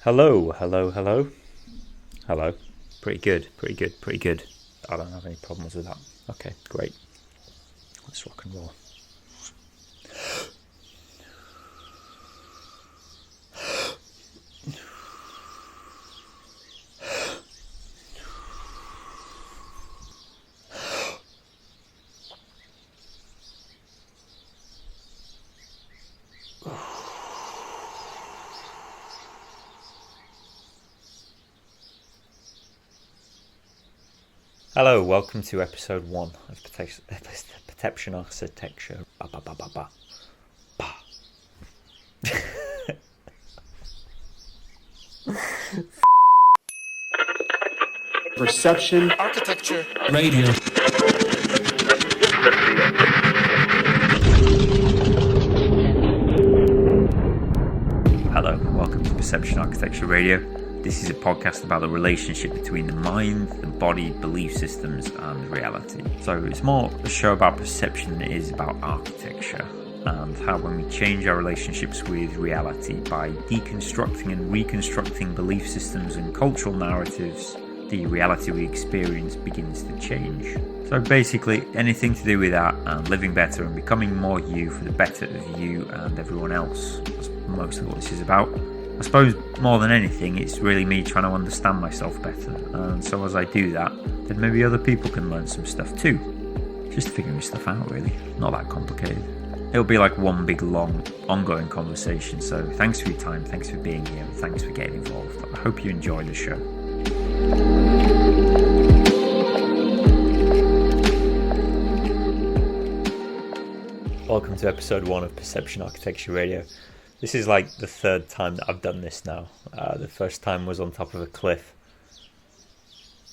Hello. Hello. Pretty good. I don't have any problems with that. Okay, great. Let's rock and roll. Hello, welcome to episode 1 of Perception Architecture. Perception Architecture Radio. Hello, welcome to Perception Architecture Radio. This is a podcast about the relationship between the mind, the body, belief systems, and reality. So it's more a show about perception than it is about architecture, and how when we change our relationships with reality by deconstructing and reconstructing belief systems and cultural narratives, the reality we experience begins to change. So basically anything to do with that and living better and becoming more you for the better of you and everyone else. That's mostly what this is about. I suppose more than anything, it's really me trying to understand myself better, and so as I do that, then maybe other people can learn some stuff too. Just figuring stuff out, really. Not that complicated. It'll be like one big, long, ongoing conversation, so thanks for your time, thanks for being here, and thanks for getting involved. I hope you enjoy the show. Welcome to episode 1 of Perception Architecture Radio. This is like the third time that I've done this now. The first time was on top of a cliff.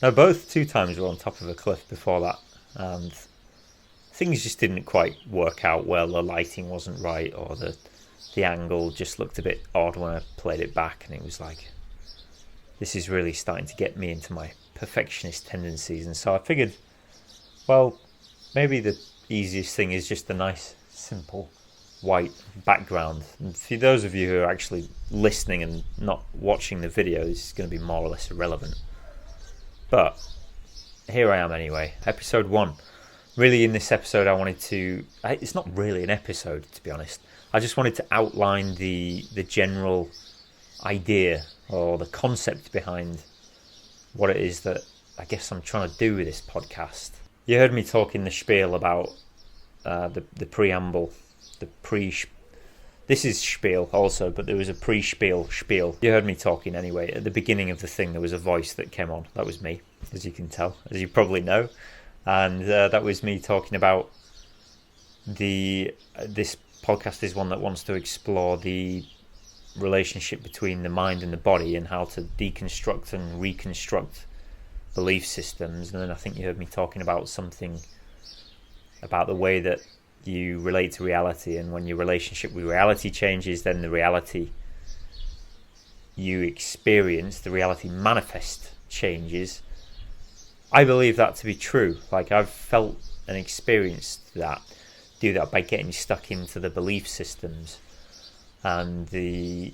No, both 2 times were on top of a cliff before that. And things just didn't quite work out well. The lighting wasn't right, or the angle just looked a bit odd when I played it back. And it was like, this is really starting to get me into my perfectionist tendencies. And so I figured, well, maybe the easiest thing is just a nice, simple white background. And for those of you who are actually listening and not watching the video, this is going to be more or less irrelevant. But here I am anyway, episode 1. Really, in this episode I wanted to... It's not really an episode, to be honest. I just wanted to outline the general idea or the concept behind what it is that I guess I'm trying to do with this podcast. You heard me talk in the spiel about the preamble. This is spiel also, but there was a pre-spiel. You heard me talking anyway. At the beginning of the thing, there was a voice that came on. That was me, as you can tell, as you probably know. And that was me talking about this podcast is one that wants to explore the relationship between the mind and the body and how to deconstruct and reconstruct belief systems. And then I think you heard me talking about something about the way that you relate to reality, and when your relationship with reality changes, then the reality you experience, the reality manifest, changes. I believe that to be true. Like, I've felt and experienced that, do that by getting stuck into the belief systems and the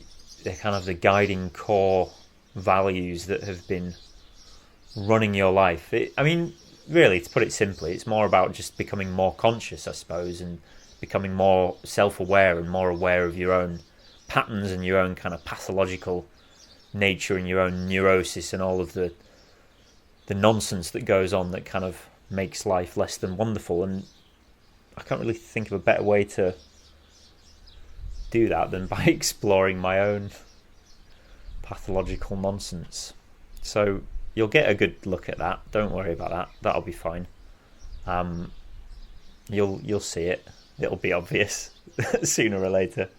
kind of the guiding core values that have been running your life. Really, to put it simply, it's more about just becoming more conscious, I suppose, and becoming more self-aware and more aware of your own patterns and your own kind of pathological nature and your own neurosis and all of the nonsense that goes on that kind of makes life less than wonderful. And I can't really think of a better way to do that than by exploring my own pathological nonsense. So you'll get a good look at that. Don't worry about that. That'll be fine. You'll see it. It'll be obvious sooner or later.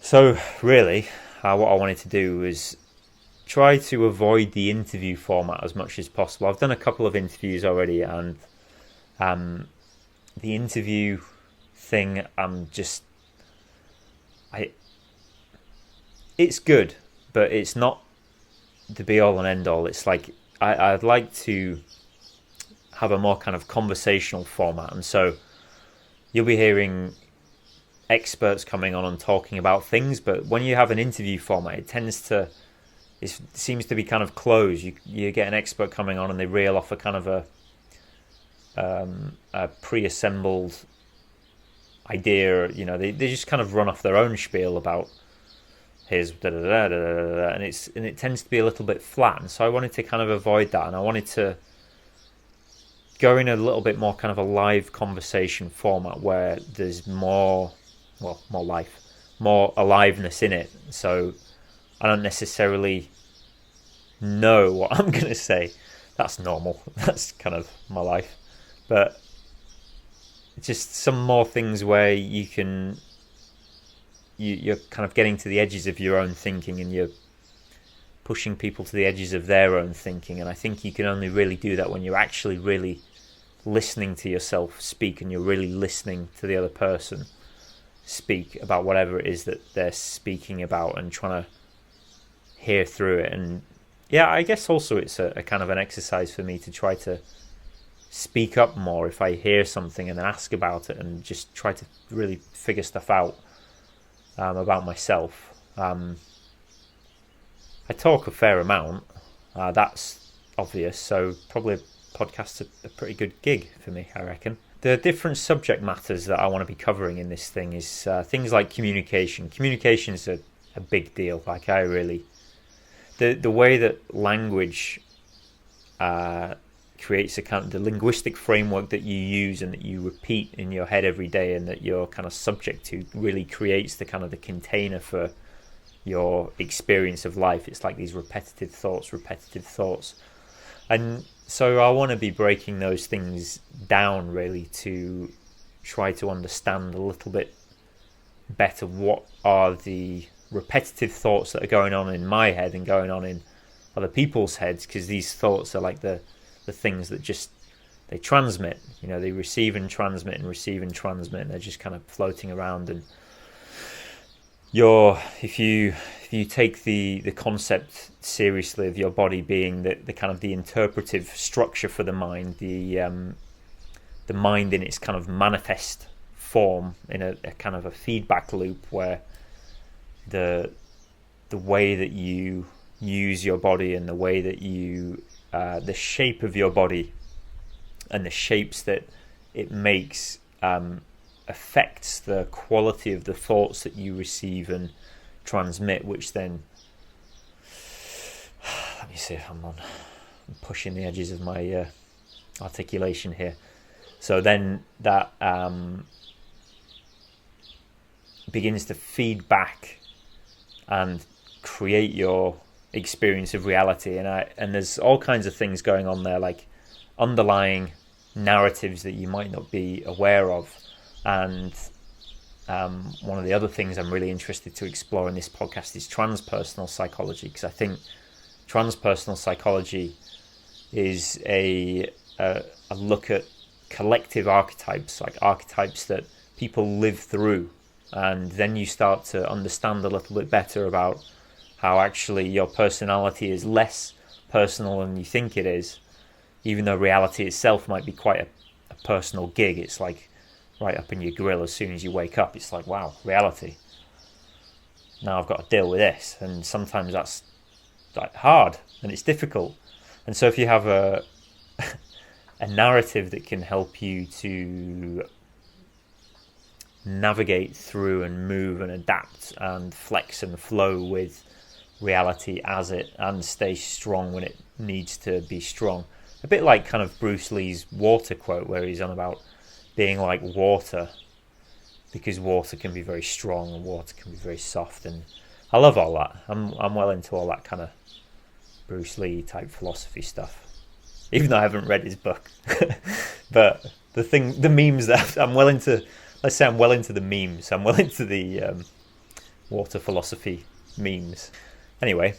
So really, what I wanted to do was try to avoid the interview format as much as possible. I've done a couple of interviews already, and the interview thing, it's good, but it's not the be all and end all. It's like I'd like to have a more kind of conversational format, and so you'll be hearing experts coming on and talking about things, but when you have an interview format, it tends to it seems to be kind of closed. You get an expert coming on and they reel off a kind of a pre-assembled idea. You know, they just kind of run off their own spiel about here's da da da da da da, and it tends to be a little bit flat. And so I wanted to kind of avoid that, and I wanted to go in a little bit more kind of a live conversation format where there's more life, more aliveness in it. So I don't necessarily know what I'm going to say. That's normal. That's kind of my life. But just some more things where you're kind of getting to the edges of your own thinking, and you're pushing people to the edges of their own thinking. And I think you can only really do that when you're actually really listening to yourself speak, and you're really listening to the other person speak about whatever it is that they're speaking about, and trying to hear through it. And yeah, I guess also it's a kind of an exercise for me to try to speak up more if I hear something, and then ask about it, and just try to really figure stuff out about myself. I talk a fair amount, that's obvious, so probably a podcast's a pretty good gig for me, I reckon. The different subject matters that I want to be covering in this thing is things like communication. Communication is a big deal. Like, the way that language creates a kind of the linguistic framework that you use and that you repeat in your head every day, and that you're kind of subject to, really creates the kind of the container for your experience of life. It's like these repetitive thoughts. And so I want to be breaking those things down, really, to try to understand a little bit better what are the repetitive thoughts that are going on in my head and going on in other people's heads, because these thoughts are like the things that just, they transmit, you know, they receive and transmit and receive and transmit, and they're just kind of floating around. And if you take the concept seriously of your body being the kind of the interpretive structure for the mind, the mind in its kind of manifest form, in a kind of a feedback loop, where the way that you use your body, and the way that you the shape of your body and the shapes that it makes affects the quality of the thoughts that you receive and transmit, which then, let me see if I'm pushing the edges of my articulation here. So then that begins to feed back and create your experience of reality. And there's all kinds of things going on there, like underlying narratives that you might not be aware of. And one of the other things I'm really interested to explore in this podcast is transpersonal psychology, because I think transpersonal psychology is a look at collective archetypes, like archetypes that people live through, and then you start to understand a little bit better about how actually your personality is less personal than you think it is, even though reality itself might be quite a personal gig. It's like right up in your grill as soon as you wake up. It's like, wow, reality. Now I've got to deal with this. And sometimes that's like hard and it's difficult. And so if you have a narrative that can help you to navigate through and move and adapt and flex and flow with reality as it, and stay strong when it needs to be strong. A bit like kind of Bruce Lee's water quote, where he's on about being like water, because water can be very strong and water can be very soft. And I love all that. I'm well into all that kind of Bruce Lee type philosophy stuff, even though I haven't read his book. But the memes that I'm well into, let's say I'm well into the memes. I'm well into the water philosophy memes. Anyway,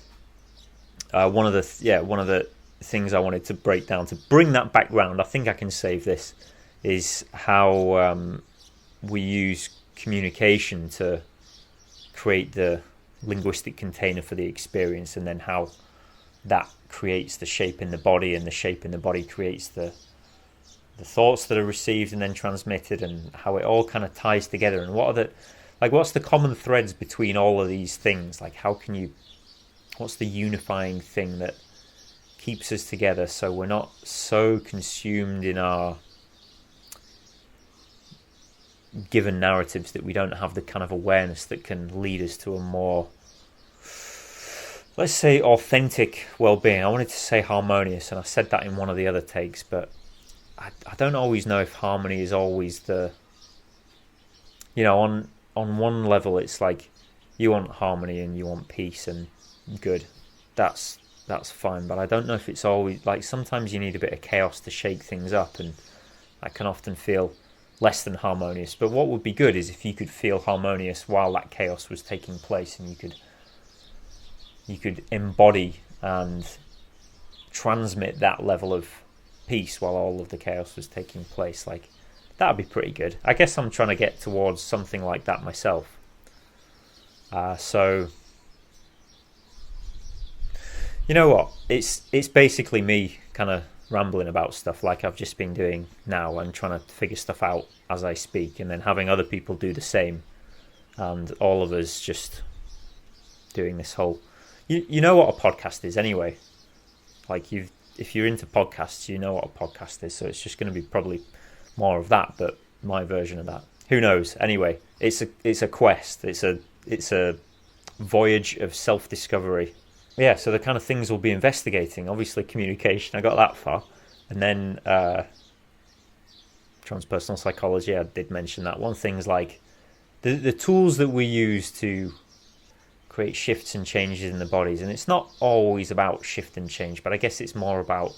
one of the things I wanted to break down, to bring that background, I think I can save this, is how we use communication to create the linguistic container for the experience, and then how that creates the shape in the body, and the shape in the body creates the thoughts that are received and then transmitted, and how it all kind of ties together. And what's the common threads between all of these things? Like, What's the unifying thing that keeps us together so we're not so consumed in our given narratives that we don't have the kind of awareness that can lead us to a more, let's say, authentic well-being. I wanted to say harmonious, and I said that in one of the other takes, but I don't always know if harmony is always the, on one level it's like you want harmony and you want peace and good. That's fine, but I don't know if it's always, like, sometimes you need a bit of chaos to shake things up, and that can often feel less than harmonious. But what would be good is if you could feel harmonious while that chaos was taking place, and you could embody and transmit that level of peace while all of the chaos was taking place. Like, that'd be pretty good. I guess I'm trying to get towards something like that myself. So you know what? It's basically me kind of rambling about stuff like I've just been doing now, and trying to figure stuff out as I speak, and then having other people do the same, and all of us just doing this whole... You know what a podcast is anyway. Like, if you're into podcasts, you know what a podcast is, so it's just going to be probably more of that, but my version of that. Who knows? Anyway, it's a quest. It's a voyage of self-discovery. Yeah, so the kind of things we'll be investigating, obviously communication, I got that far. And then transpersonal psychology, I did mention that. One thing's like the tools that we use to create shifts and changes in the bodies. And it's not always about shift and change, but I guess it's more about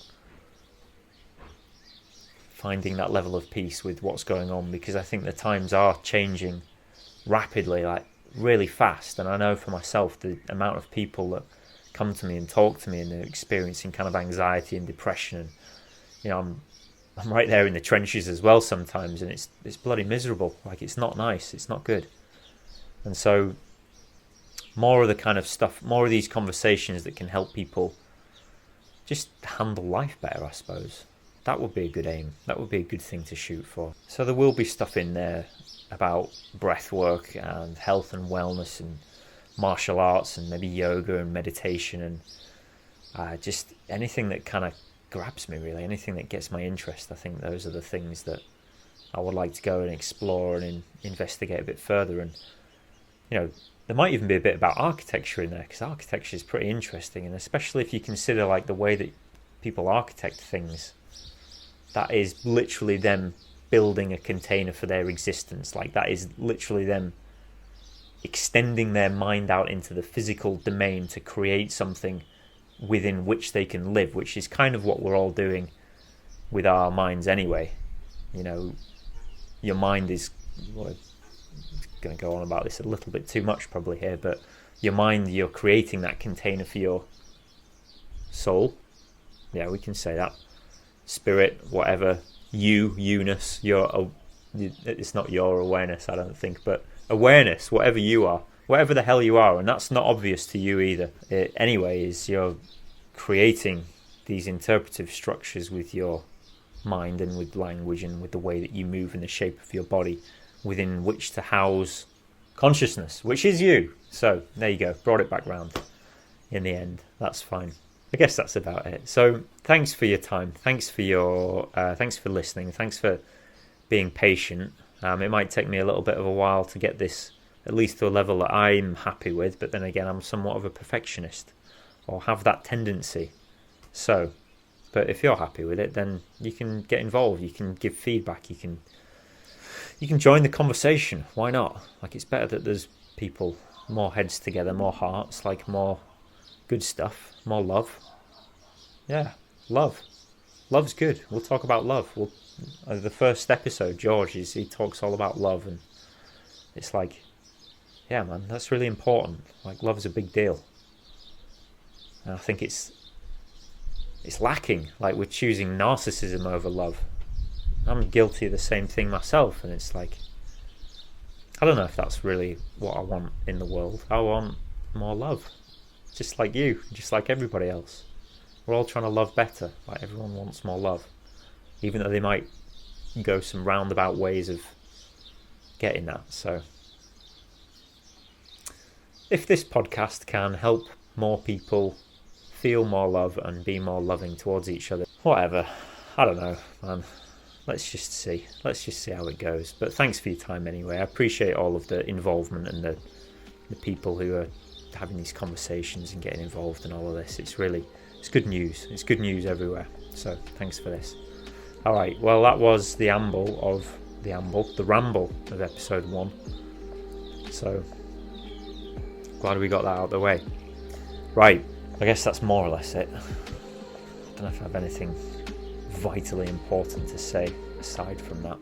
finding that level of peace with what's going on, because I think the times are changing rapidly, like really fast. And I know for myself, the amount of people that come to me and talk to me and they're experiencing kind of anxiety and depression, and I'm right there in the trenches as well sometimes, and it's bloody miserable. Like, it's not nice, it's not good. And so more of the kind of stuff, more of these conversations that can help people just handle life better, I suppose. That would be a good aim. That would be a good thing to shoot for. So there will be stuff in there about breath work and health and wellness and martial arts and maybe yoga and meditation, and just anything that kind of grabs me, really, anything that gets my interest. I think those are the things that I would like to go and explore and investigate a bit further. And there might even be a bit about architecture in there, because architecture is pretty interesting, and especially if you consider like the way that people architect things, that is literally them building a container for their existence. Like, that is literally them extending their mind out into the physical domain to create something within which they can live, which is kind of what we're all doing with our minds anyway. Your mind is, well, I'm going to go on about this a little bit too much probably here, but your mind, you're creating that container for your soul. Yeah, we can say that. Spirit, whatever, you-ness, it's not your awareness, I don't think, but awareness, whatever you are, whatever the hell you are, and that's not obvious to you either. Anyway, is you're creating these interpretive structures with your mind and with language and with the way that you move and the shape of your body within which to house consciousness, which is you. So there you go, brought it back round in the end. That's fine. I guess that's about it. So thanks for your time. Thanks for listening. Thanks for being patient. It might take me a little bit of a while to get this at least to a level that I'm happy with, but then again, I'm somewhat of a perfectionist, or have that tendency. So, but if you're happy with it, then you can get involved. You can give feedback. You can join the conversation. Why not? Like, it's better that there's people, more heads together, more hearts, like more good stuff, more love. Yeah, love. Love's good. We'll talk about love. The first episode, George, he talks all about love, and it's like, yeah, man, that's really important. Like, love is a big deal, and I think it's lacking. Like, we're choosing narcissism over love. I'm guilty of the same thing myself, and it's like, I don't know if that's really what I want in the world. I want more love, just like you, just like everybody else. We're all trying to love better. Like, everyone wants more love, even though they might go some roundabout ways of getting that. So if this podcast can help more people feel more love and be more loving towards each other. Whatever. I don't know, man. Let's just see how it goes. But thanks for your time anyway. I appreciate all of the involvement and the people who are having these conversations and getting involved in all of this. It's good news. It's good news everywhere. So thanks for this. All right. Well, that was the ramble of episode 1. So glad we got that out of the way. Right. I guess that's more or less it. I don't know if I have anything vitally important to say aside from that.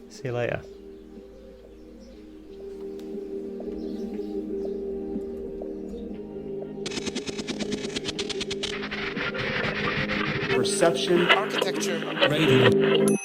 See you later. Perception, architecture, radio.